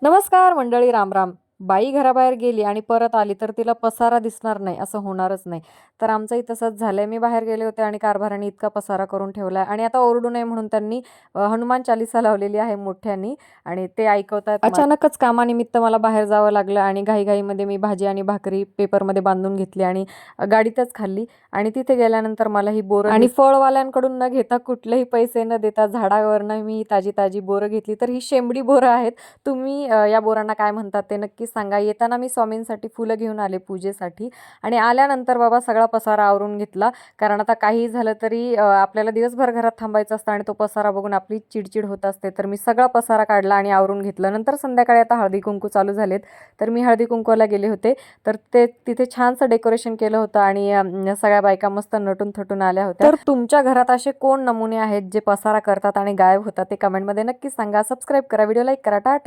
नमस्कार मंडळी, राम राम. बाई घराबाहेर गेली आणि परत आली तर तिला पसारा दिसणार नाही असं होणारच नाही. तर आमचंही तसंच झालंय. मी बाहेर गेले होते आणि कारभाराने इतका पसारा करून ठेवलाय आणि आता ओरडू नये म्हणून त्यांनी हनुमान चालीसा लावलेली आहे मोठ्यानी आणि ते ऐकवतात. अचानकच कामानिमित्त मला बाहेर जावं लागलं आणि घाईघाईमध्ये मी भाजी आणि भाकरी पेपरमध्ये बांधून घेतली आणि गाडीतच खाल्ली. आणि तिथे गेल्यानंतर मला ही बोरं आणि फळवाल्यांकडून न घेता कुठलेही पैसे न देता झाडावरनं मी ताजी ताजी बोरं घेतली. तर ही शेंबडी बोरं आहेत. तुम्ही या बोरांना काय म्हणतात ते नक्कीच सांगा. येताना मी स्वामींसाठी फुलं घेऊन आले पूजेसाठी आणि आल्यानंतर बाबा सगळा पसारा आवरून घेतला. कारण आता काही झालं तरी आपल्याला दिवसभर घरात थांबायचं असतं आणि तो पसारा बघून आपली चिडचिड होत असते. तर मी सगळा पसारा काढला आणि आवरून घेतलं. नंतर संध्याकाळी आता हळदी कुंकू चालू झालेत. तर मी हळदी कुंकूला गेले होते. तर ते तिथे छानसं डेकोरेशन केलं होतं आणि सगळ्या बायका मस्त नटून थटून आल्या होत्या. तर तुमच्या घरात असे कोण नमुने आहेत जे पसारा करतात आणि गायब होतात ते कमेंटमध्ये नक्कीच सांगा. सबस्क्राईब करा, व्हिडिओ लाईक करा. टाटा.